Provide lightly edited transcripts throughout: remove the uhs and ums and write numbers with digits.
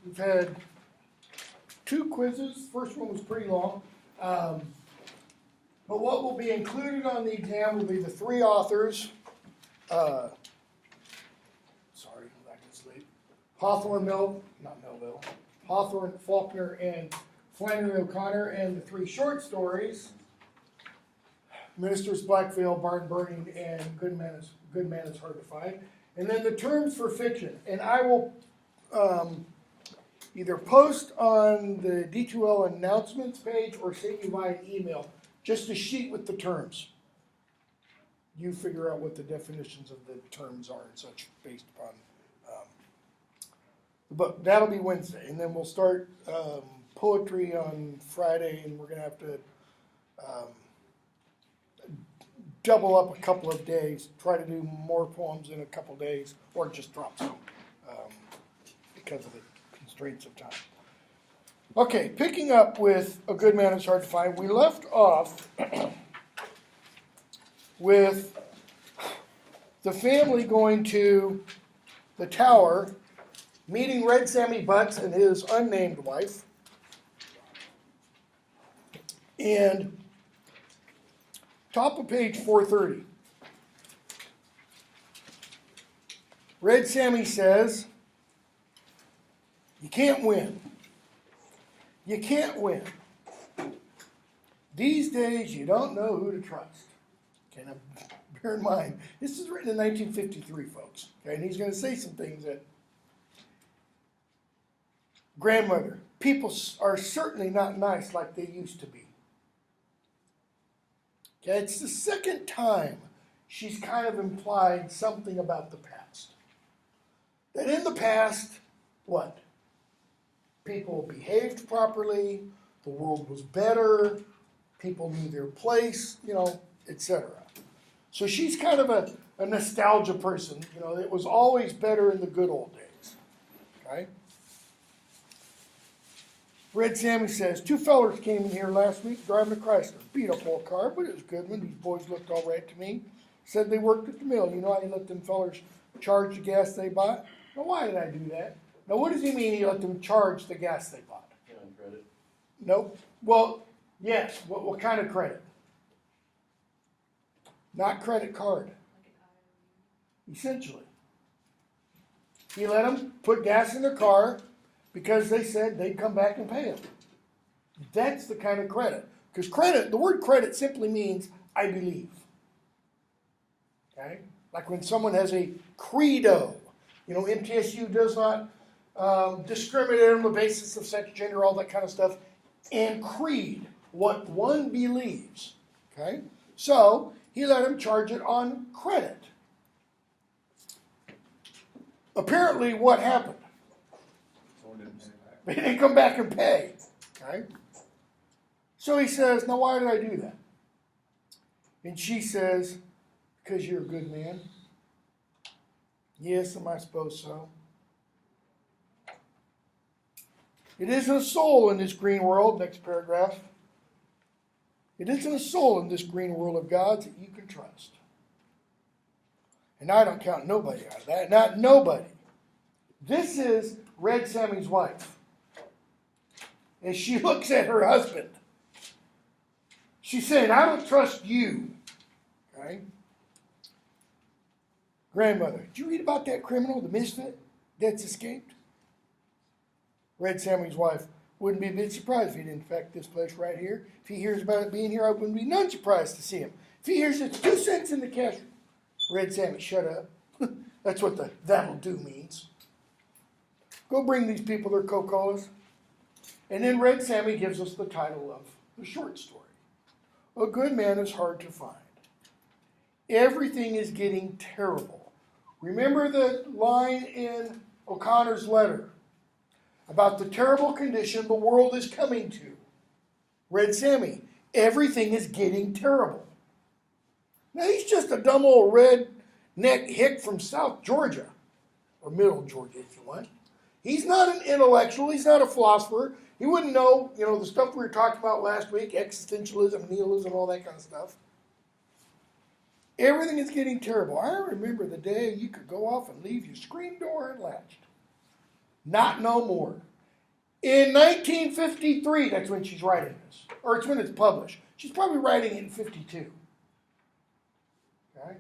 We've had 2 quizzes. First one was pretty long. But what will be included on the exam will be the 3 authors. Sorry, I can sleep. Hawthorne, Faulkner, and Flannery O'Connor, and the 3 short stories. Minister's Black Veil, Barn Burning, and Good Man is Hard to Find. And then the terms for fiction. And I will either post on the D2L announcements page or send you via email just a sheet with the terms. You figure out what the definitions of the terms are and such based upon the book. That'll be Wednesday. And then we'll start poetry on Friday, and we're going to have to double up a couple of days, try to do more poems in a couple of days, or just drop some because of the constraints of time. Okay, picking up with A Good Man is Hard to Find, we left off with the family going to the tower, meeting Red Sammy Butts and his unnamed wife, and top of page 430. Red Sammy says, you can't win. You can't win. These days, you don't know who to trust. Okay, now, bear in mind, this is written in 1953, folks. Okay, and he's going to say some things that, grandmother, people are certainly not nice like they used to be. Okay, it's the second time she's kind of implied something about the past. That in the past, what? People behaved properly, the world was better, people knew their place, etc. So she's kind of a nostalgia person. It was always better in the good old days. Okay? Red Sammy says, 2 fellers came in here last week driving a Chrysler. Beat up old car, but it was a good one. These boys looked all right to me. Said they worked at the mill. You know how you let them fellers charge the gas they bought? Now, why did I do that? Now, what does he mean he let them charge the gas they bought? Credit. Nope. Well, yes. What kind of credit? Not credit card. Essentially. He let them put gas in their car because they said they'd come back and pay him. That's the kind of credit. Because credit, the word credit simply means I believe. Okay? Like when someone has a credo. MTSU does not discriminate on the basis of sex, gender, all that kind of stuff. And creed, what one believes. Okay? So, he let him charge it on credit. Apparently, what happened? They didn't come back and pay. Okay? So he says, now why did I do that? And she says, because you're a good man. Yes, I suppose so. It isn't a soul in this green world, next paragraph. It isn't a soul in this green world of God's that you can trust. And I don't count nobody out of that. Not nobody. This is Red Sammy's wife. As she looks at her husband, she's saying, I don't trust you. Okay? Grandmother, did you read about that criminal, the misfit, that's escaped? Red Sammy's wife wouldn't be a bit surprised if he didn't infect this place right here. If he hears about it being here, I wouldn't be none surprised to see him. If he hears it's 2 cents in the cash, Red Sammy, shut up. That's what the that'll do means. Go bring these people their Coca-Colas. And then Red Sammy gives us the title of the short story. A Good Man is Hard to Find. Everything is getting terrible. Remember the line in O'Connor's letter about the terrible condition the world is coming to. Red Sammy, everything is getting terrible. Now he's just a dumb old redneck hick from South Georgia, or Middle Georgia if you want. He's not an intellectual, he's not a philosopher. He wouldn't know, the stuff we were talking about last week, existentialism, nihilism, all that kind of stuff. Everything is getting terrible. I remember the day you could go off and leave your screen door unlatched. Not no more. In 1953, that's when she's writing this. Or it's when it's published. She's probably writing it in 52. Okay?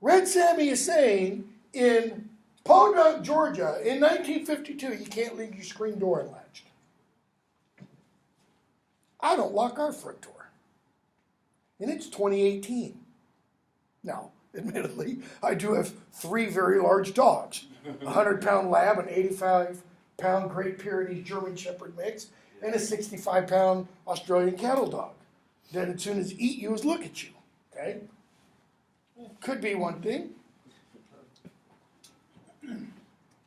Red Sammy is saying in Podunk, Georgia, in 1952, you can't leave your screen door unlatched. I don't lock our front door. And it's 2018. Now, admittedly, I do have 3 very large dogs. A 100-pound lab, an 85-pound Great Pyrenees German Shepherd mix, and a 65-pound Australian cattle dog that as soon as eat you is look at you. Okay? Could be one thing.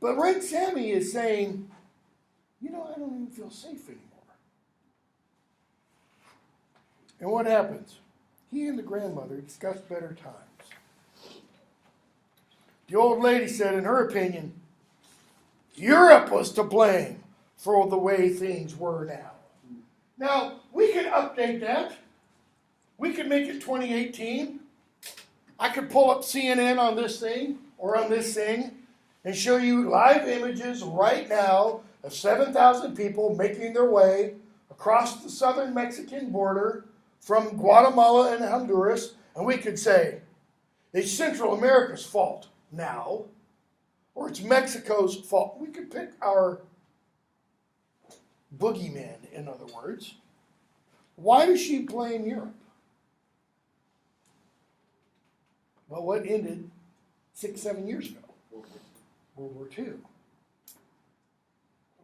But Red Sammy is saying, I don't even feel safe anymore. And what happens? He and the grandmother discuss better times. The old lady said, in her opinion, Europe was to blame for the way things were now. Now, we could update that. We could make it 2018. I could pull up CNN on this thing or on this thing and show you live images right now of 7,000 people making their way across the southern Mexican border from Guatemala and Honduras, and we could say, it's Central America's fault now, or it's Mexico's fault. We could pick our boogeyman, in other words. Why does she blame Europe? Well, what ended 6-7 years ago? World War II.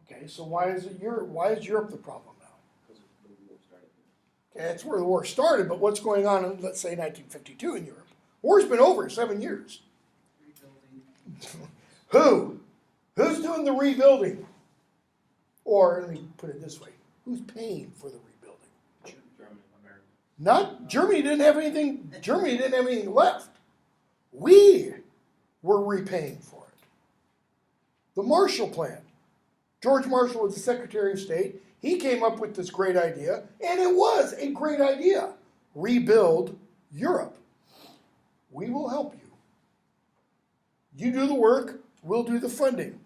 Okay, so why is Europe the problem now? Because the war started. Okay, that's where the war started, but what's going on in, let's say, 1952 in Europe? War's been over 7 years. Who? Who's doing the rebuilding? Or, let me put it this way, who's paying for the rebuilding? Germany, America. Not Germany didn't have anything. Germany didn't have anything left. We were repaying for it. The Marshall Plan. George Marshall was the Secretary of State. He came up with this great idea, and it was a great idea. Rebuild Europe. We will help you. You do the work, we'll do the funding.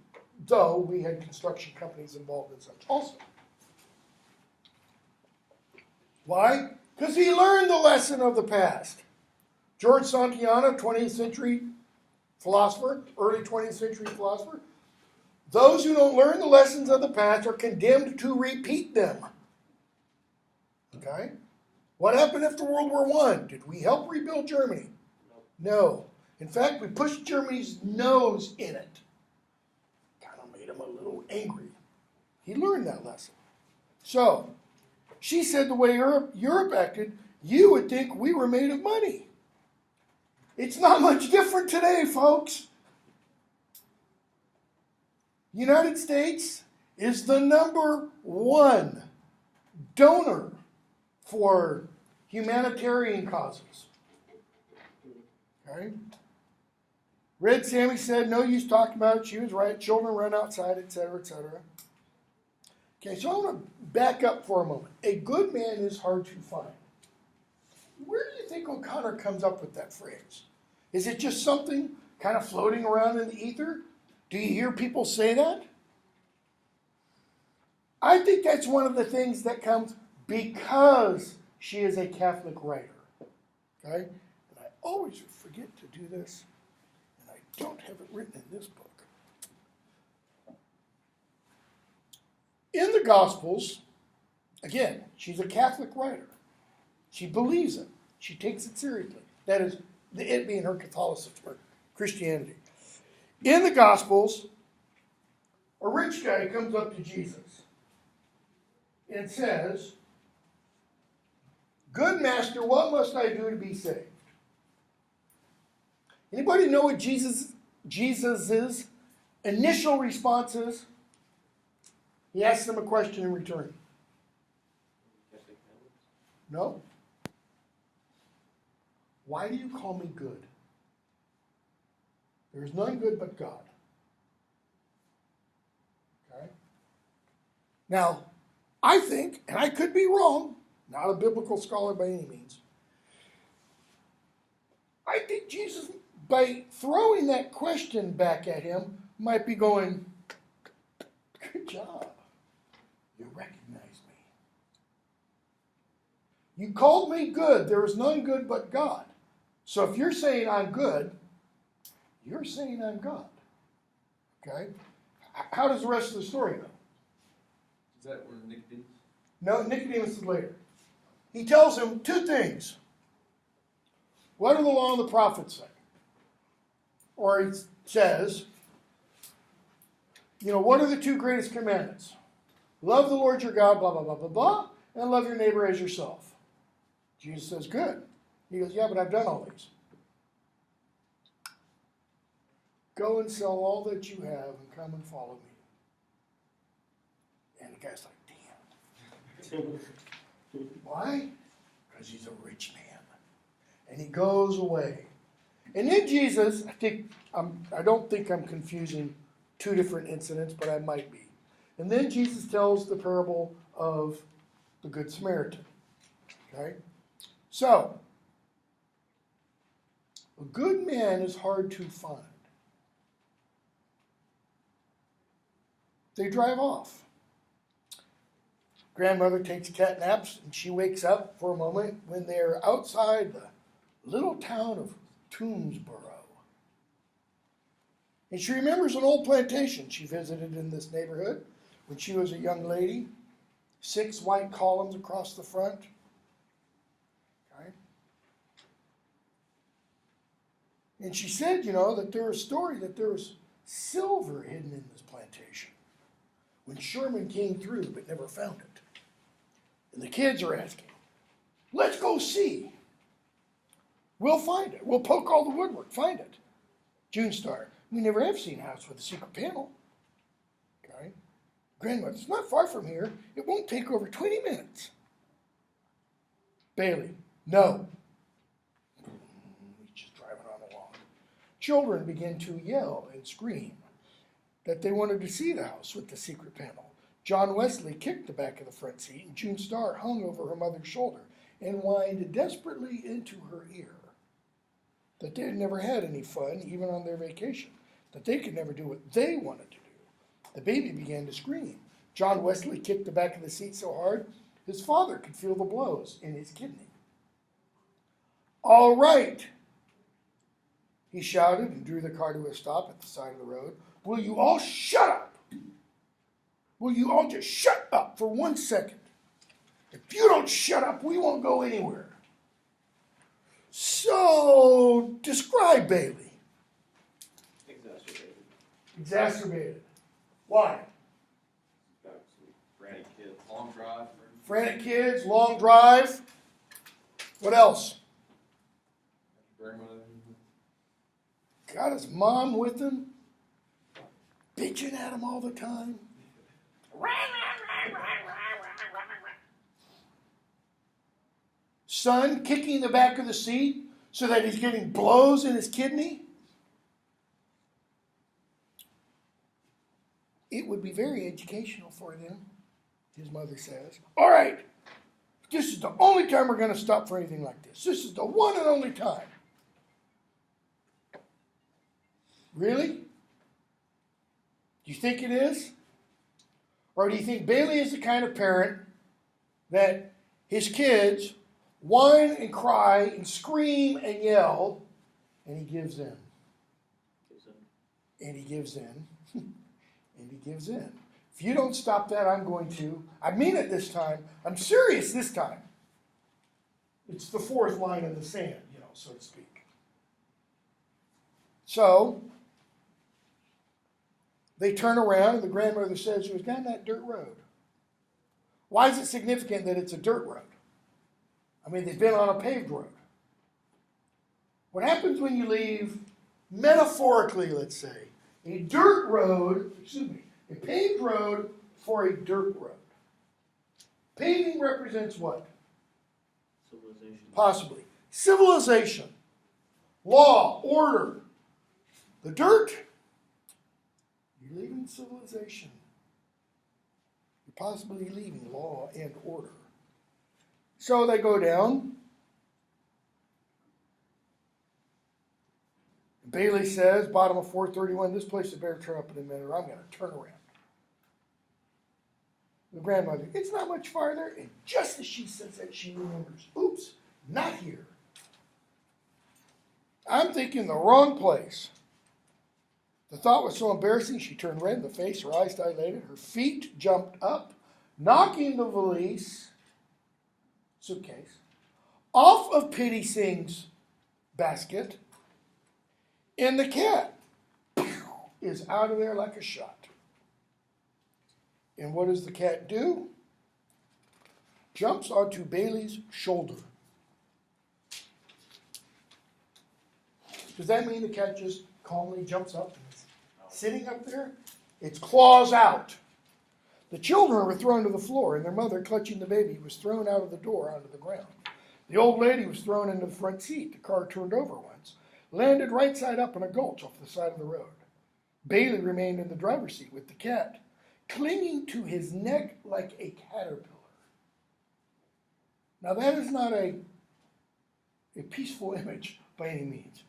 Though we had construction companies involved in such also. Why? Because he learned the lesson of the past. George Santayana, 20th century philosopher, early 20th century philosopher, those who don't learn the lessons of the past are condemned to repeat them. Okay? What happened after World War I? Did we help rebuild Germany? No. In fact, we pushed Germany's nose in it. Kind of made him a little angry. He learned that lesson. So, she said the way Europe acted, you would think we were made of money. It's not much different today, folks. United States is the #1 donor for humanitarian causes. Okay? Red Sammy said, no use talking about it. She was right. Children run outside, etc., etc. Okay, so I want to back up for a moment. A good man is hard to find. Where do you think O'Connor comes up with that phrase? Is it just something kind of floating around in the ether? Do you hear people say that? I think that's one of the things that comes because she is a Catholic writer. Okay? And I always forget to do this, and I don't have it written in this book. In the Gospels, again, she's a Catholic writer. She believes it. She takes it seriously. That is, it being her Catholicism or Christianity. In the Gospels, a rich guy comes up to Jesus and says, "Good master, what must I do to be saved?" Anybody know what Jesus's initial response is? He asks them a question in return. No. Why do you call me good? There is none good but God. Okay? Now, I think, and I could be wrong, not a biblical scholar by any means, I think Jesus, by throwing that question back at him, might be going, good job. recognize me. You called me good. There is none good but God. So if you're saying I'm good, you're saying I'm God. Okay? How does the rest of the story go? Is that where Nicodemus? No, Nicodemus is later. He tells him two things. What do the law and the prophets say? Or he says, what are the two greatest commandments? Love the Lord your God, blah, blah, blah, blah, blah, and love your neighbor as yourself. Jesus says, good. He goes, yeah, but I've done all these. Go and sell all that you have and come and follow me. And the guy's like, damn. Why? Because he's a rich man. And he goes away. And then Jesus, I don't think I'm confusing two different incidents, but I might be. And then Jesus tells the parable of the Good Samaritan. Okay? So, a good man is hard to find. They drive off. Grandmother takes cat naps, and she wakes up for a moment when they're outside the little town of Toomsboro. And she remembers an old plantation she visited in this neighborhood when she was a young lady. 6 white columns across the front. Okay. And she said, that there was a story that there was silver hidden in this plantation when Sherman came through but never found it. And the kids are asking, let's go see. We'll find it. We'll poke all the woodwork, find it. June Star, we never have seen a house with a secret panel. Okay. Grandmother, it's not far from here. It won't take over 20 minutes. Bailey, no. He's just driving on along. Children begin to yell and scream that they wanted to see the house with the secret panel. John Wesley kicked the back of the front seat, and June Starr hung over her mother's shoulder and whined desperately into her ear that they had never had any fun, even on their vacation, that they could never do what they wanted to do. The baby began to scream. John Wesley kicked the back of the seat so hard, his father could feel the blows in his kidney. All right, he shouted and drew the car to a stop at the side of the road. Will you all shut up? Will you all just shut up for 1 second? If you don't shut up, we won't go anywhere. So, describe Bailey. Exacerbated. Exacerbated. Why? Got some frantic kids. Long drive. Frantic kids, long drive. What else? Grandmother. Got his mom with him. Bitching at him all the time. Son kicking the back of the seat so that he's getting blows in his kidney. It would be very educational for them, his mother says. All right, this is the only time we're going to stop for anything like this. This is the one and only time. Really? Do you think it is? Or do you think Bailey is the kind of parent that his kids whine and cry and scream and yell, and he gives in? And he gives in. And he gives in. If you don't stop that, I'm going to. I mean it this time. I'm serious this time. It's the fourth line in the sand, so to speak. So, they turn around, and the grandmother says, "She was down that dirt road." Why is it significant that it's a dirt road? I mean, they've been on a paved road. What happens when you leave, metaphorically, let's say, a paved road for a dirt road? Paving represents what? Civilization. Possibly. Civilization. Law, order. The dirt, you're leaving civilization. You're possibly leaving law and order. So they go down. Bailey says, bottom of 431, this place had better turn up in a minute or I'm going to turn around. The grandmother, it's not much farther. And just as she says that, she remembers, oops, not here. I'm thinking the wrong place. The thought was so embarrassing, she turned red in the face, her eyes dilated, her feet jumped up, knocking the valise, suitcase, off of Pity Singh's basket, and the cat is out of there like a shot. And what does the cat do? Jumps onto Bailey's shoulder. Does that mean the cat just calmly jumps up and is sitting up there? Its claws out. The children were thrown to the floor, and their mother, clutching the baby, was thrown out of the door onto the ground. The old lady was thrown into the front seat. The car turned over once, landed right side up in a gulch off the side of the road. Bailey remained in the driver's seat with the cat, clinging to his neck like a caterpillar. Now that is not a peaceful image by any means.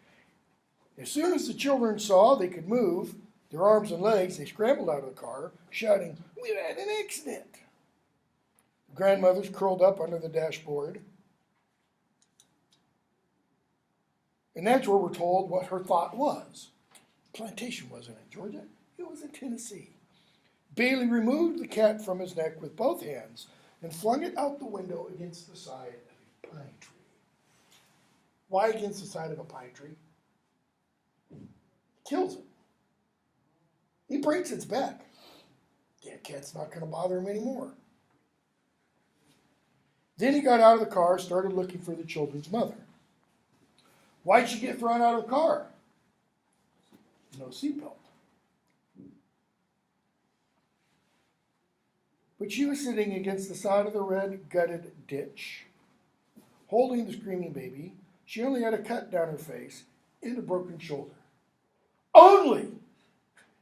As soon as the children saw they could move their arms and legs, they scrambled out of the car, shouting, "We've had an accident." The grandmother's curled up under the dashboard. And that's where we're told what her thought was. Plantation wasn't in Georgia, it was in Tennessee. Bailey removed the cat from his neck with both hands and flung it out the window against the side of a pine tree. Why against the side of a pine tree? Kills it. He breaks its back. That cat's not going to bother him anymore. Then he got out of the car, started looking for the children's mother. Why'd she get thrown out of the car? No seatbelt. But she was sitting against the side of the red gutted ditch, holding the screaming baby. She only had a cut down her face and a broken shoulder. Only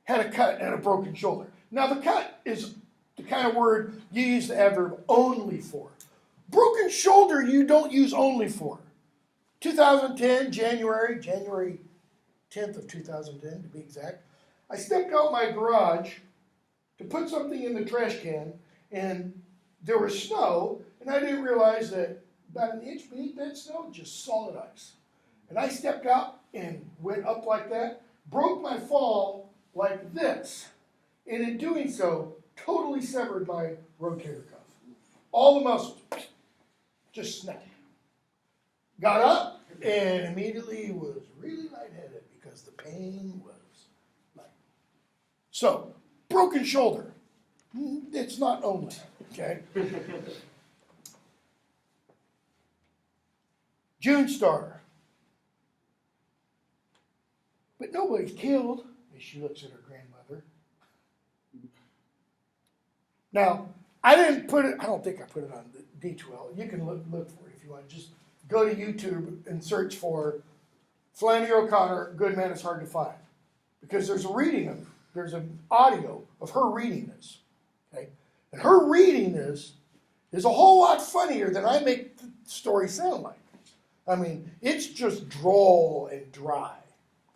had a cut and a broken shoulder. Now the cut is the kind of word you use the adverb only for. Broken shoulder you don't use only for. 2010, January 10th of 2010 to be exact, I stepped out my garage to put something in the trash can, and there was snow, and I didn't realize that about an inch beneath that snow, just solid ice. And I stepped out and went up like that, broke my fall like this, and in doing so, totally severed my rotator cuff. All the muscles just snapped. Got up and immediately was really lightheaded because the pain was like. So, broken shoulder. It's not only, okay? June Star. But nobody's killed, as she looks at her grandmother. Now, I didn't put it, I don't think I put it on the D2L. You can look for it if you want. Just go to YouTube and search for Flannery O'Connor, Good Man Is Hard to Find. Because there's an audio of her reading this. Okay? And her reading this is a whole lot funnier than I make the story sound like. I mean, it's just droll and dry.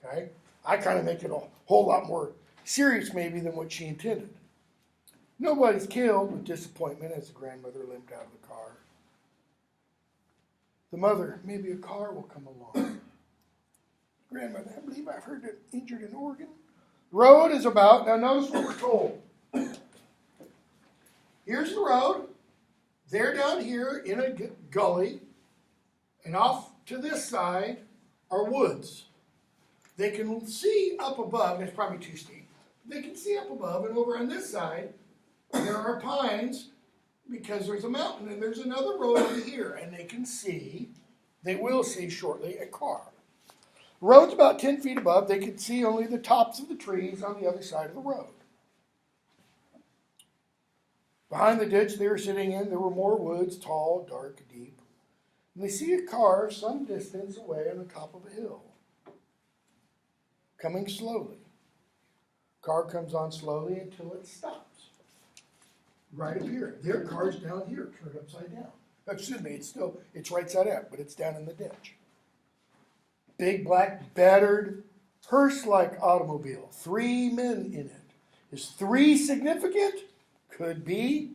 Okay? I kind of make it a whole lot more serious maybe than what she intended. Nobody's killed with disappointment as the grandmother limped out of the car. The mother, maybe a car will come along. Grandmother, I believe I've heard that injured in Oregon. Road is about, now notice what we're told. Here's the road. They're down here in a gully. And off to this side are woods. They can see up above, and it's probably too steep. They can see up above, and over on this side, there are pines because there's a mountain, and there's another road over here, and they will see shortly, a car. The road's about 10 feet above. They can see only the tops of the trees on the other side of the road. Behind the ditch they were sitting in, there were more woods, tall, dark, deep. And they see a car some distance away on the top of a hill, coming slowly. Car comes on slowly until it stops. Right up here. Their car's down here, turned upside down. Excuse me, it's right side up, but it's down in the ditch. Big, black, battered, hearse-like automobile. 3 men in it. Is 3 significant? Could be.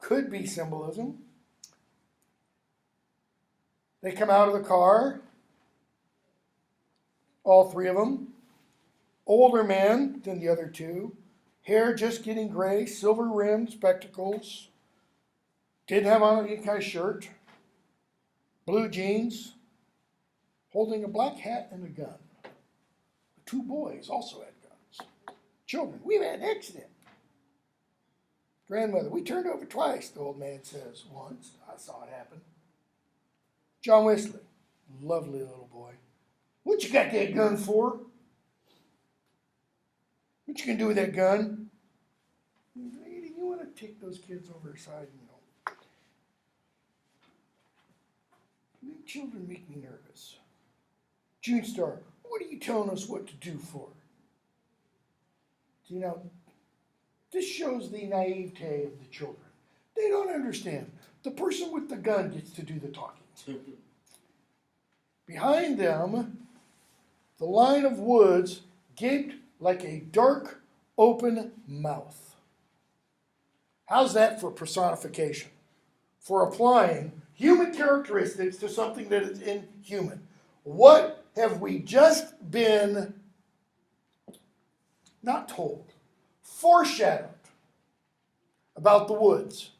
Could be symbolism. They come out of the car, all three of them, older men than the other two, hair just getting gray, silver rimmed spectacles, didn't have on any kind of shirt, blue jeans, holding a black hat and a gun. The two boys also had guns. Children, we've had an accident. Grandmother, we turned over twice, the old man says. Once, I saw it happen. John Wesley, lovely little boy. What you got that gun for? What you gonna do with that gun? Lady, you want to take those kids over aside, Children make me nervous. June Star, what are you telling us what to do for? This shows the naivete of the children. They don't understand. The person with the gun gets to do the talking. Behind them, the line of woods gaped like a dark, open mouth. How's that for personification? For applying human characteristics to something that is inhuman. What have we just been not told, foreshadowed about the woods?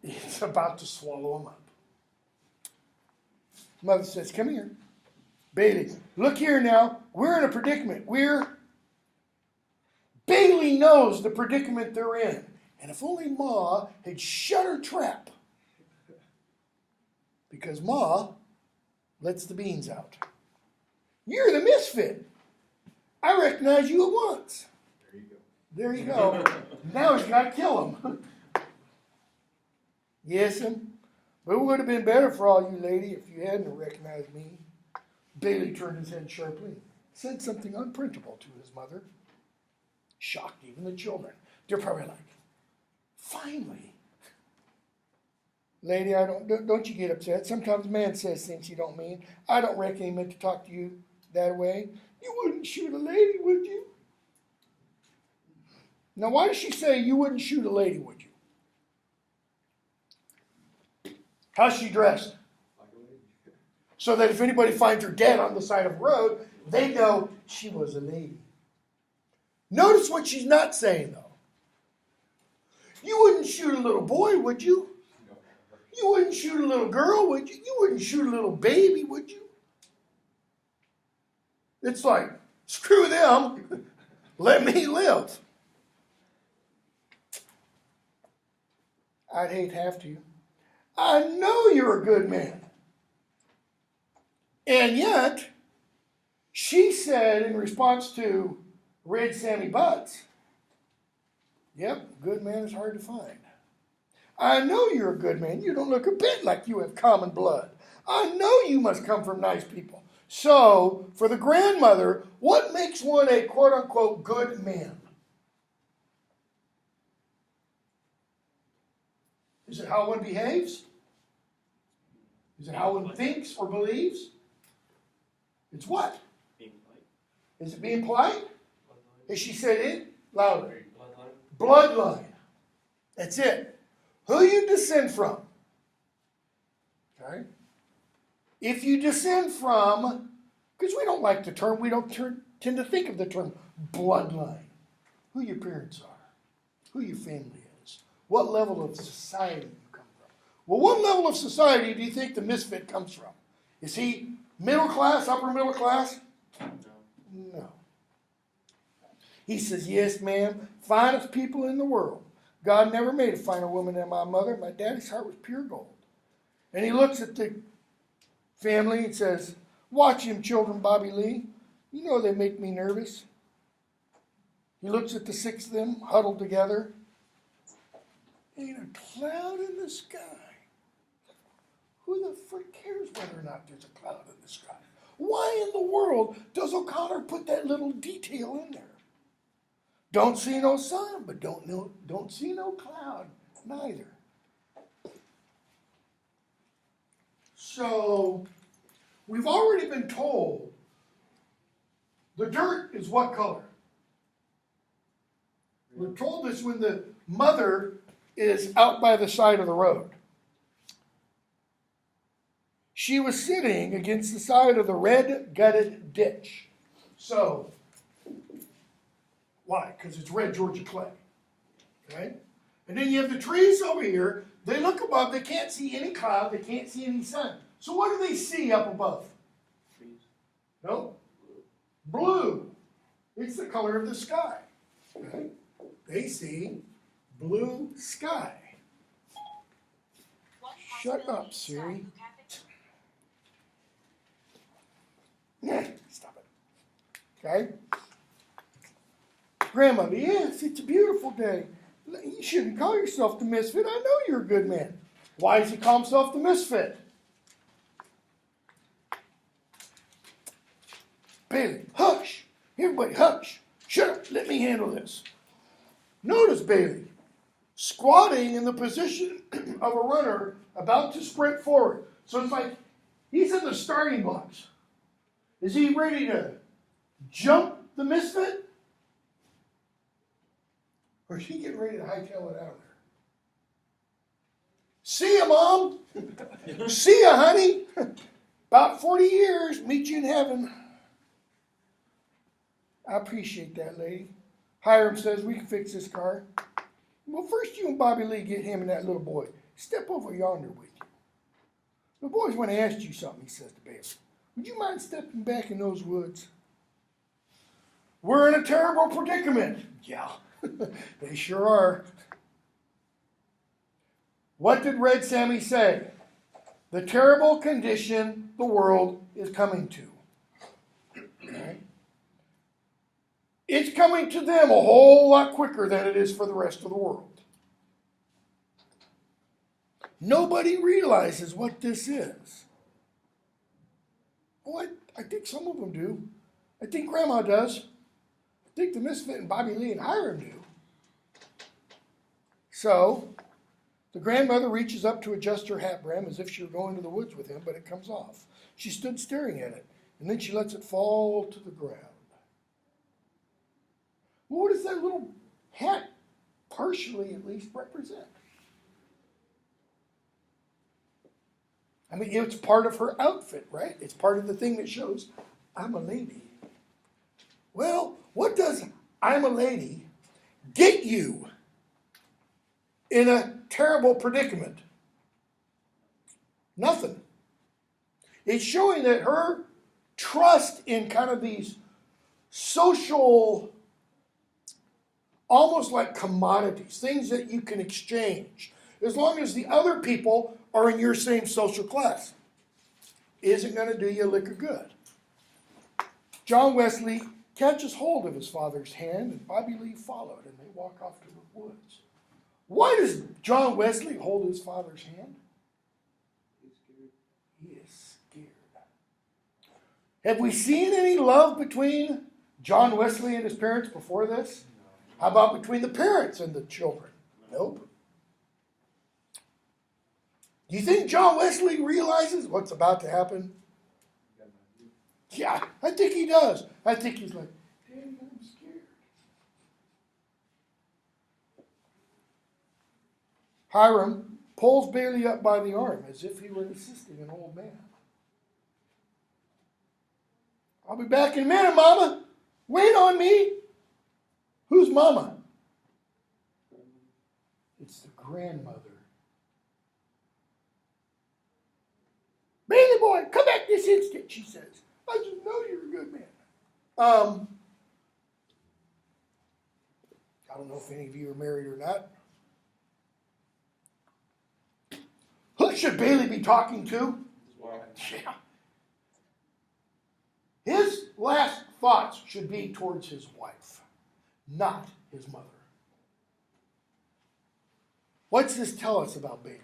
It's about to swallow them up. Mother says, come here. Bailey, look here now. We're in a predicament. Bailey knows the predicament they're in. And if only Ma had shut her trap. Because Ma lets the beans out. You're the misfit. I recognize you at once. There you go. Now he's got to kill him. Yes'm. But it would have been better for all you lady if you hadn't recognized me. Bailey turned his head sharply, said something unprintable to his mother. Shocked even the children. They're probably like, finally. Lady, don't you get upset. Sometimes a man says things he don't mean. I don't reckon he meant to talk to you that way. You wouldn't shoot a lady, would you? Now, why does she say you wouldn't shoot a lady, would you? How's she dressed? So that if anybody finds her dead on the side of the road, they know she was a lady. Notice what she's not saying, though. You wouldn't shoot a little boy, would you? You wouldn't shoot a little girl, would you? You wouldn't shoot a little baby, would you? It's like, screw them. Let me live. I'd hate to have to. I know you're a good man. And yet, she said in response to Red Sammy Butts, yep, good man is hard to find. I know you're a good man. You don't look a bit like you have common blood. I know you must come from nice people. So, for the grandmother, what makes one a quote-unquote good man? Is it how one behaves? Is it how one thinks or believes? It's what? Being polite. Is it being polite? Has she said it? Louder. Bloodline. Bloodline. That's it. Who you descend from. Okay? If you descend from, because we don't like the term, we don't tend to think of the term bloodline. Who your parents are. Who your family is. What level of society you come from. Well, what level of society do you think the misfit comes from? Is he middle class, upper middle class? No. He says, yes, ma'am, finest people in the world. God never made a finer woman than my mother. My daddy's heart was pure gold. And he looks at the family and says, watch him, children, Bobby Lee. You know they make me nervous. He looks at the six of them huddled together. Ain't a cloud in the sky. Who the frick cares whether or not there's a cloud in the sky? Why in the world does O'Connor put that little detail in there? Don't see no sun, but don't see no cloud neither. So, we've already been told the dirt is what color? We're told this when the mother is out by the side of the road. She was sitting against the side of the red-gutted ditch. So, why? Because it's red Georgia clay. Okay? And then you have the trees over here. They look above. They can't see any cloud. They can't see any sun. So what do they see up above? No? Blue. It's the color of the sky. Okay? They see blue sky. Shut up, Siri. Stop it. Okay? Grandmother, yes, it's a beautiful day. You shouldn't call yourself the misfit. I know you're a good man. Why does he call himself the misfit? Bailey, hush. Everybody, hush. Shut up. Let me handle this. Notice Bailey squatting in the position of a runner about to sprint forward. So it's like he's in the starting blocks. Is he ready to jump the misfit? Or is he getting ready to hightail it out of there? See ya, Mom. See ya, honey. About 40 years. Meet you in heaven. I appreciate that, lady. Hiram says we can fix this car. Well, first you and Bobby Lee get him and that little boy. Step over yonder with you. The boys want to ask you something, he says to Bailey. Would you mind stepping back in those woods? We're in a terrible predicament. Yeah, they sure are. What did Red Sammy say? The terrible condition the world is coming to. Okay. It's coming to them a whole lot quicker than it is for the rest of the world. Nobody realizes what this is. Oh, I think some of them do. I think Grandma does. I think the misfit and Bobby Lee and Hiram do. So, the grandmother reaches up to adjust her hat brim as if she were going to the woods with him, but it comes off. She stood staring at it, and then she lets it fall to the ground. Well, what does that little hat partially at least represent? I mean, it's part of her outfit, right? It's part of the thing that shows I'm a lady. Well, what does I'm a lady get you in a terrible predicament? Nothing. It's showing that her trust in kind of these social, almost like commodities, things that you can exchange, as long as the other people are in your same social class, isn't going to do you a lick of good. John Wesley catches hold of his father's hand, and Bobby Lee followed, and they walk off to the woods. Why does John Wesley hold his father's hand? He is scared. Have we seen any love between John Wesley and his parents before this? How about between the parents and the children? Nope. Do you think John Wesley realizes what's about to happen? Yeah, I think he does. I think he's like, Daddy, I'm scared. Hiram pulls Bailey up by the arm as if he were assisting an old man. I'll be back in a minute, Mama. Wait on me. Who's Mama? It's the grandmother. Bailey boy, come back this instant, she says. I just know you're a good man. I don't know if any of you are married or not. Who should Bailey be talking to? Yeah. His last thoughts should be towards his wife, not his mother. What's this tell us about Bailey?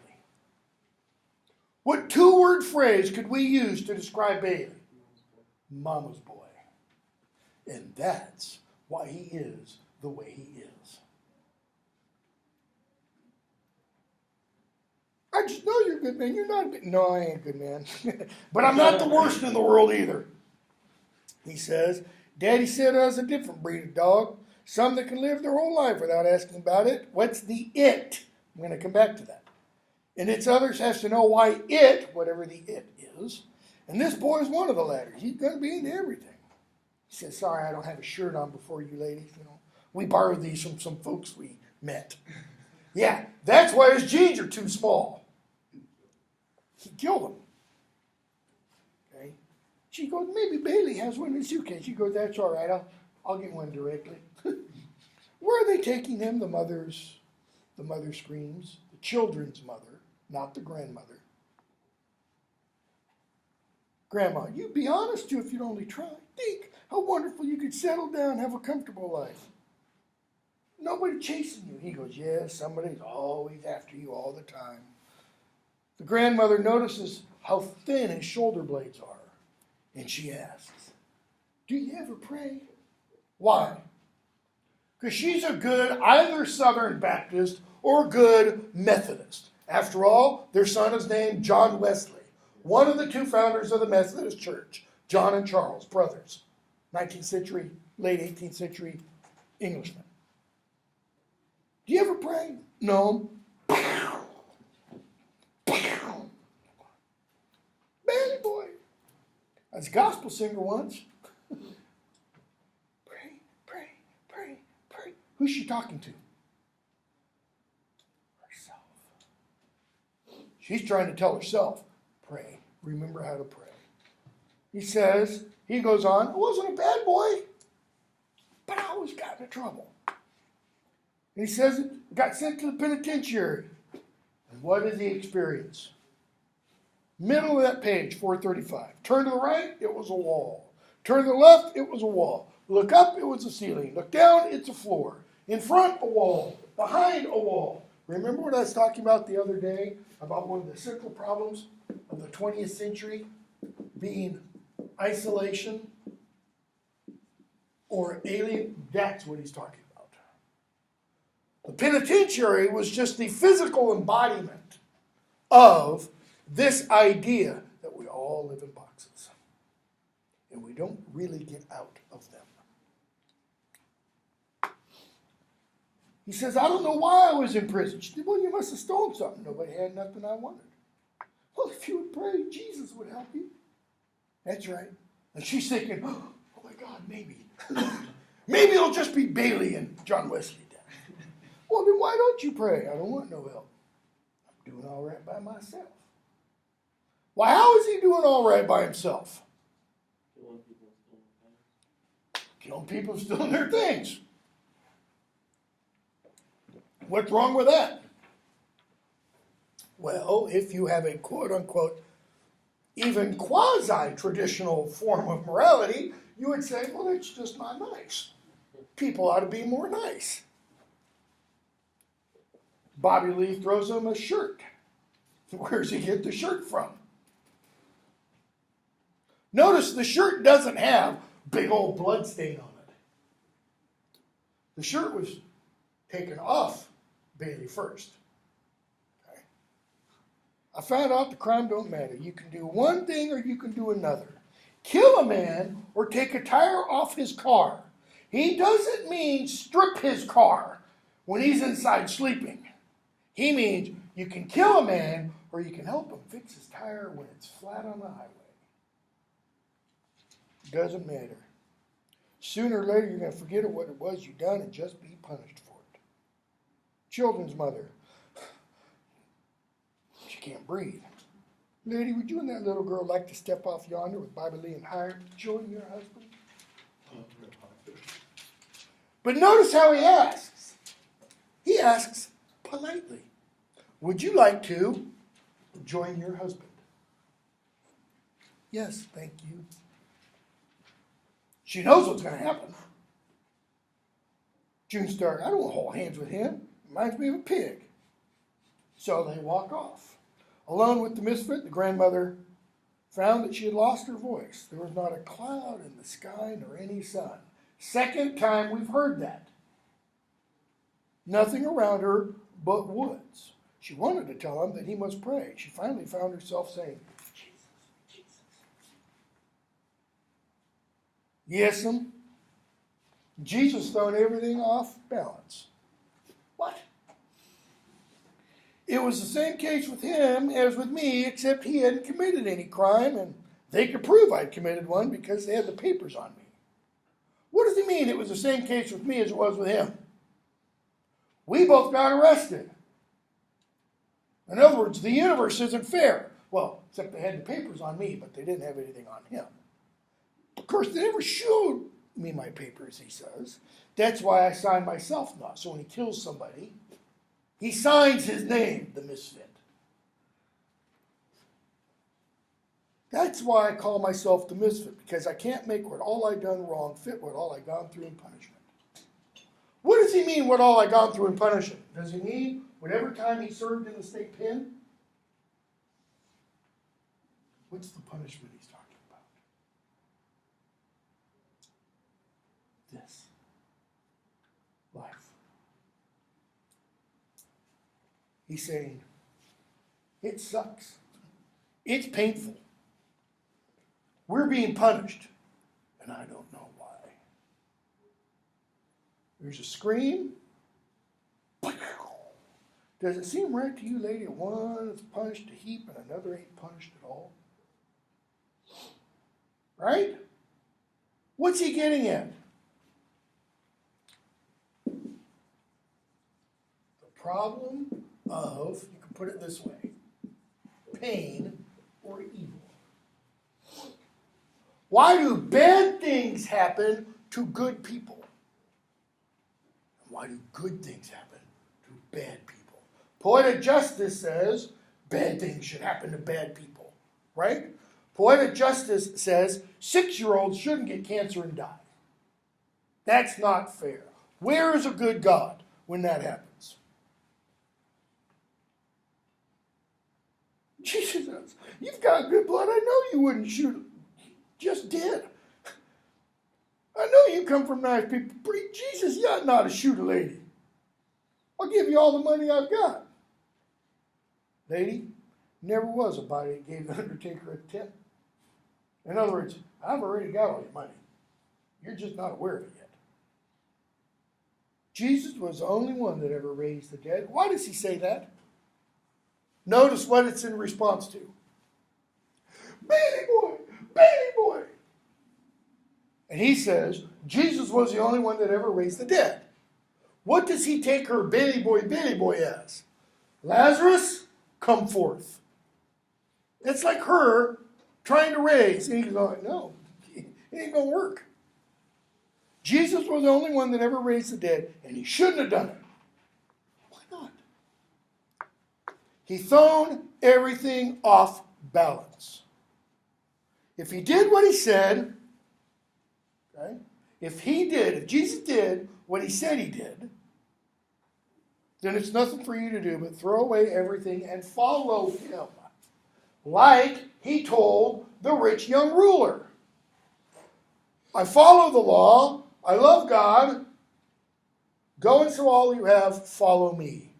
What two-word phrase could we use to describe Bailey? Mama's boy. And that's why he is the way he is. I just know you're a good man. You're not a good... No, I ain't a good man. But I'm not the worst in the world either. He says, Daddy said I was a different breed of dog. Some that can live their whole life without asking about it. What's the it? I'm going to come back to that. And its others has to know why it, whatever the it is. And this boy is one of the latter. He's going to be into everything. He says, sorry, I don't have a shirt on before you ladies. You know, we borrowed these from some folks we met. Yeah, that's why his jeans are too small. He killed him. Okay. She goes, maybe Bailey has one in his suitcase. She goes, that's all right. I'll get one directly. Where are they taking him? The mother screams. The children's mother, not the grandmother. Grandma, you'd be honest too if you'd only try. Think how wonderful you could settle down and have a comfortable life. Nobody chasing you. He goes, yes, somebody's always after you all the time. The grandmother notices how thin his shoulder blades are. And she asks, do you ever pray? Why? Because she's a good either Southern Baptist or good Methodist. After all, their son is named John Wesley, one of the two founders of the Methodist Church, John and Charles, brothers, 19th century, late 18th century Englishmen. Do you ever pray? No. Pow! Pow! Bailey boy. I was a gospel singer once. Pray, pray, pray, pray. Who's she talking to? Herself. She's trying to tell herself, pray. Remember how to pray. He goes on, I wasn't a bad boy, but I always got into trouble. And he says, got sent to the penitentiary. And what did he experience? Middle of that page, 435. Turn to the right, it was a wall. Turn to the left, it was a wall. Look up, it was a ceiling. Look down, it's a floor. In front, a wall. Behind, a wall. Remember what I was talking about the other day about one of the central problems of the 20th century being isolation or alien? That's what he's talking about. The penitentiary was just the physical embodiment of this idea that we all live in boxes and we don't really get out of them. He says, I don't know why I was in prison. She said, well, you must have stolen something. Nobody had nothing I wanted. Well, if you would pray, Jesus would help you. That's right. And she's thinking, oh my God, maybe. Maybe it'll just be Bailey and John Wesley dead. Well, then why don't you pray? I don't want no help. I'm doing all right by myself. Why, how is he doing all right by himself? Killing people stealing their things. What's wrong with that? Well, if you have a quote-unquote even quasi-traditional form of morality, you would say, well, that's just not nice. People ought to be more nice. Bobby Lee throws him a shirt. Where does he get the shirt from? Notice the shirt doesn't have big old blood stain on it. The shirt was taken off Bailey first. Okay. I found out the crime don't matter. You can do one thing or you can do another. Kill a man or take a tire off his car. He doesn't mean strip his car when he's inside sleeping. He means you can kill a man or you can help him fix his tire when it's flat on the highway. Doesn't matter. Sooner or later, you're going to forget what it was you done and just be punished for it. Children's mother. She can't breathe. Lady, would you and that little girl like to step off yonder with Bobby Lee and hire to join your husband? But notice how he asks. He asks politely, would you like to join your husband? Yes, thank you. She knows what's going to happen. June started, I don't want to hold hands with him. Reminds me of a pig. So they walk off. Alone with the misfit, the grandmother found that she had lost her voice. There was not a cloud in the sky nor any sun. Second time we've heard that. Nothing around her but woods. She wanted to tell him that he must pray. She finally found herself saying, Jesus, Jesus. Yes'm. Jesus thrown everything off balance. What? It was the same case with him as with me, except he hadn't committed any crime, and they could prove I'd committed one because they had the papers on me. What does he mean it was the same case with me as it was with him? We both got arrested. In other words, the universe isn't fair. Well, except they had the papers on me, but they didn't have anything on him. Of course, they never showed me my papers, he says. That's why I signed myself not. So when he kills somebody, he signs his name, the misfit. That's why I call myself the misfit, because I can't make what all I done wrong fit what all I gone through in punishment. What does he mean, what all I gone through in punishment? Does he mean whatever time he served in the state pen? What's the punishment he's talking about? This. Life. He's saying, it sucks. It's painful. We're being punished, and I don't know why. There's a scream. Does it seem right to you, lady, that one is punished a heap and another ain't punished at all? Right? What's he getting at? The problem of, you can put it this way, pain or evil. Why do bad things happen to good people? And why do good things happen to bad people? Poetic justice says bad things should happen to bad people, right? Poetic justice says 6-year-olds shouldn't get cancer and die. That's not fair. Where is a good God when that happens? Jesus says, you've got good blood. I know you wouldn't shoot. Just did. I know you come from nice people. Jesus, you ought not to shoot a lady. I'll give you all the money I've got. Lady, never was a body that gave the undertaker a tip. In other words, I've already got all your money. You're just not aware of it yet. Jesus was the only one that ever raised the dead. Why does he say that? Notice what it's in response to. Baby boy, baby boy. And he says, Jesus was the only one that ever raised the dead. What does he take her baby boy as? Lazarus, come forth. It's like her trying to raise. And he's going, no, it ain't going to work. Jesus was the only one that ever raised the dead, and he shouldn't have done it. Why not? He thrown everything off balance. If he did what he said, okay, if Jesus did what he said he did, then it's nothing for you to do but throw away everything and follow him. Like he told the rich young ruler. I follow the law. I love God. Go and sell all you have. Follow me.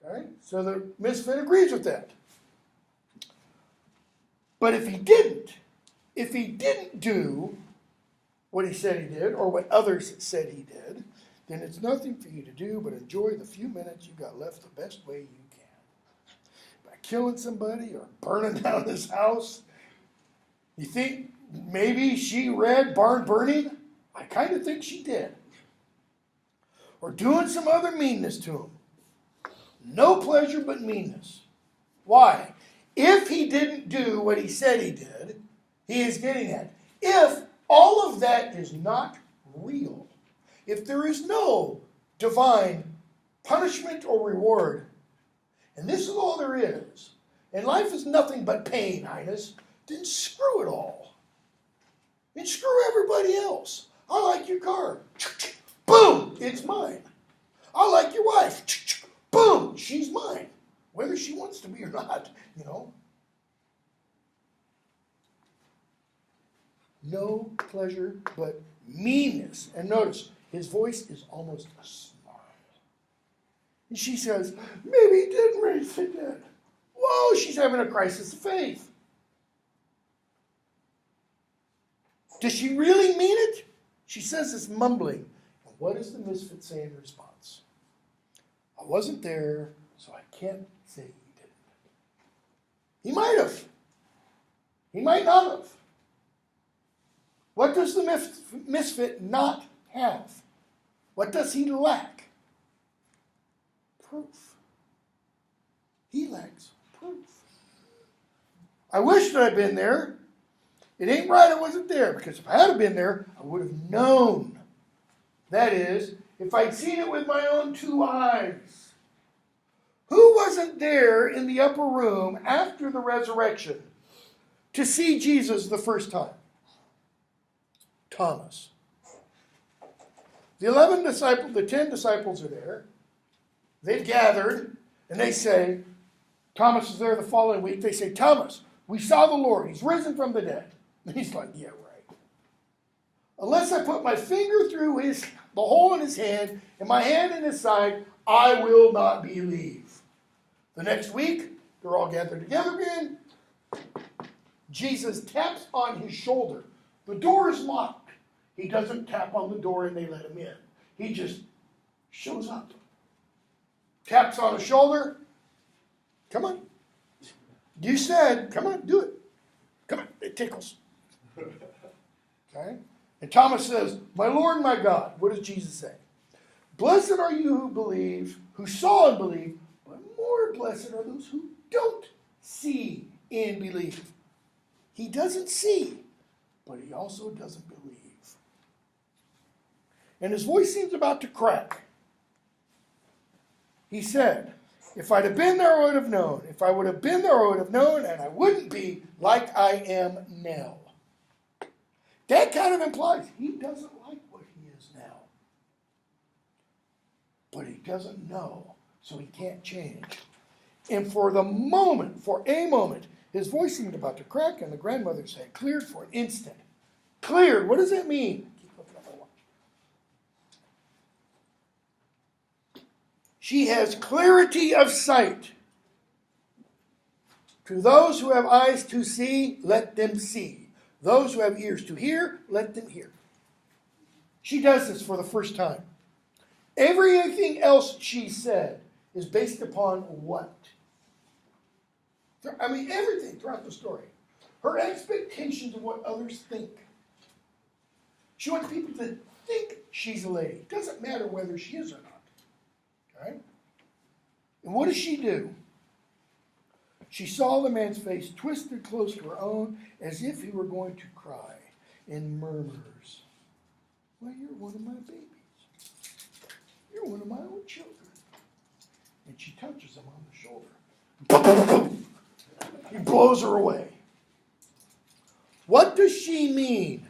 Okay? So the misfit agrees with that. But if he didn't do what he said he did, or what others said he did, then it's nothing for you to do but enjoy the few minutes you got left the best way you can. By killing somebody or burning down this house. You think maybe she read Barn Burning? I kind of think she did. Or doing some other meanness to him. No pleasure but meanness. Why? If he didn't do what he said he did, he is getting at. If all of that is not real, if there is no divine punishment or reward, and this is all there is, and life is nothing but pain, Highness, then screw it all. And screw everybody else. I like your car. Boom, it's mine. I like your wife. Boom, she's mine. Whether she wants to be or not, you know. No pleasure but meanness. And notice, his voice is almost a snarl. And she says, maybe he didn't raise the dead. Whoa, she's having a crisis of faith. Does she really mean it? She says this mumbling. And what does the misfit say in response? I wasn't there, so I can't say he didn't. He might have. He might not have. What does the misfit not have? What does he lack? Proof. He lacks proof. I wish that I'd been there. It ain't right I wasn't there, because if I had been there, I would have known. That is, if I'd seen it with my own two eyes. Who wasn't there in the upper room after the resurrection to see Jesus the first time? Thomas. The 11 disciples, the 10 disciples are there. They've gathered, and they say, Thomas is there the following week. They say, Thomas, we saw the Lord. He's risen from the dead. And he's like, yeah, right. Unless I put my finger through the hole in his hand and my hand in his side, I will not believe. The next week, they're all gathered together again. Jesus taps on his shoulder. The door is locked. He doesn't tap on the door and they let him in. He just shows up. Taps on his shoulder. Come on. You said, come on, do it. Come on, it tickles. Okay? And Thomas says, my Lord and my God. What does Jesus say? Blessed are you who believe, who saw and believe, but more blessed are those who don't see and believe. He doesn't see, but he also doesn't believe. And his voice seems about to crack. He said, if I'd have been there, I would have known. If I would have been there, I would have known, and I wouldn't be like I am now. That kind of implies he doesn't like what he is now. But he doesn't know, so he can't change. And for a moment, his voice seemed about to crack, and the grandmother's head cleared for an instant. Cleared, what does that mean? She has clarity of sight. To those who have eyes to see, let them see. Those who have ears to hear, let them hear. She does this for the first time. Everything else she said is based upon what? I mean, everything throughout the story. Her expectations of what others think. She wants people to think she's a lady. It doesn't matter whether she is or not. Right? And what does she do? She saw the man's face twisted close to her own as if he were going to cry, and murmurs, well, you're one of my babies. You're one of my own children. And she touches him on the shoulder. He blows her away. What does she mean?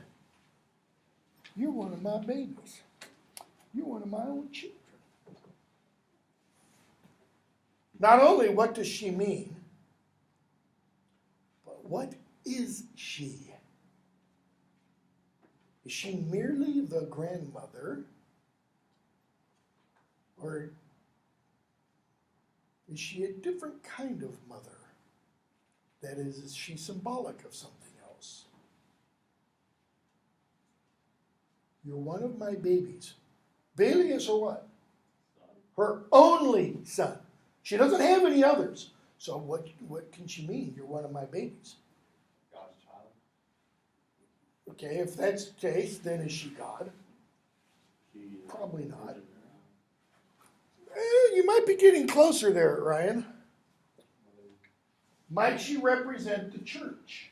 You're one of my babies. You're one of my own children. Not only what does she mean, but what is she? Is she merely the grandmother? Or is she a different kind of mother? That is she symbolic of something else? You're one of my babies. Bailey is her what? Her only son. She doesn't have any others. So what can she mean? You're one of my babies. God's child. Okay, if that's the case, then is she God? Probably not. You might be getting closer there, Ryan. Might she represent the church?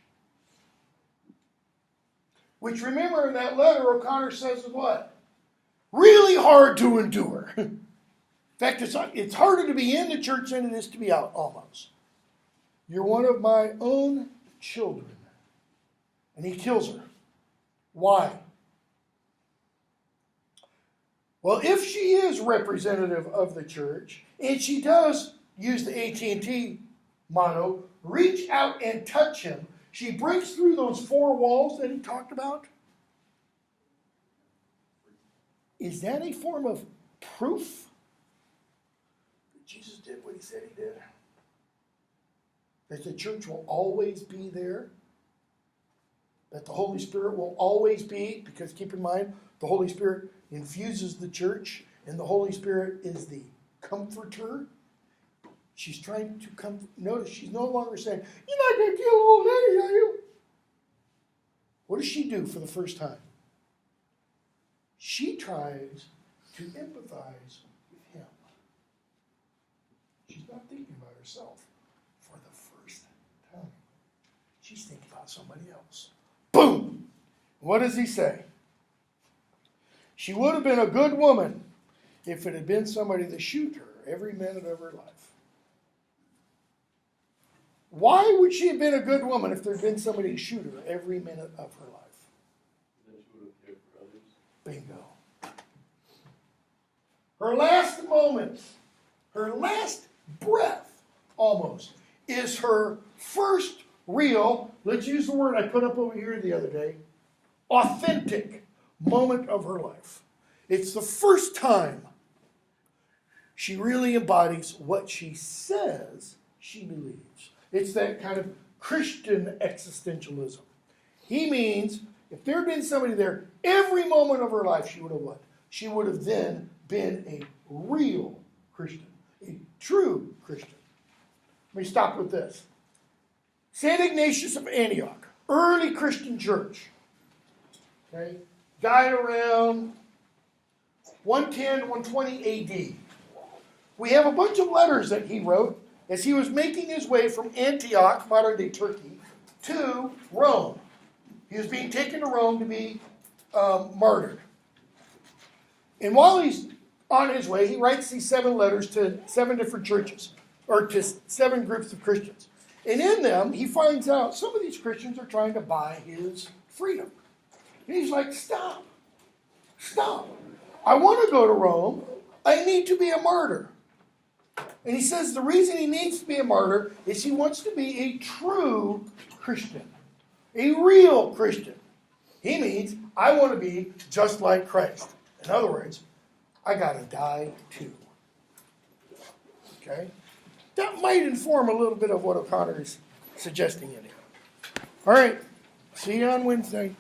Which, remember, in that letter, O'Connor says is what? Really hard to endure. In fact, it's harder to be in the church than it is to be out, almost. You're one of my own children. And he kills her. Why? Well, if she is representative of the church, and she does use the AT&T motto, reach out and touch him, she breaks through those four walls that he talked about. Is that a form of proof that Jesus did what he said he did? That the church will always be there? That the Holy Spirit will always be, because keep in mind, The Holy Spirit infuses the church, and the Holy Spirit is the comforter. She's trying to comfort. Notice she's no longer saying, "You're not going to kill old lady, are you?" What does she do for the first time? She tries to empathize with him. She's not thinking about herself for the first time. She's thinking about somebody else. Boom! What does he say? She would have been a good woman if it had been somebody to shoot her every minute of her life. Why would she have been a good woman if there had been somebody to shoot her every minute of her life? Then she would have cared for others. Bingo. Her last moments, her last breath, almost, is her first real, let's use the word I put up over here the other day, authentic moment of her life. It's the first time she really embodies what she says she believes. It's that kind of Christian existentialism. He means if there had been somebody there every moment of her life, she would have what? She would have then been a real Christian, a true Christian. Let me stop with this. St. Ignatius of Antioch, early Christian church, okay, died around 110, 120 AD. We have a bunch of letters that he wrote as he was making his way from Antioch, modern-day Turkey, to Rome. He was being taken to Rome to be martyred. And while he's on his way, he writes these 7 letters to 7 different churches, or to 7 groups of Christians. And in them, he finds out some of these Christians are trying to buy his freedom. And he's like, stop. I want to go to Rome. I need to be a martyr. And he says the reason he needs to be a martyr is he wants to be a true Christian, a real Christian. He means I want to be just like Christ. In other words, I got to die too. Okay? That might inform a little bit of what O'Connor is suggesting in here. All right. See you on Wednesday.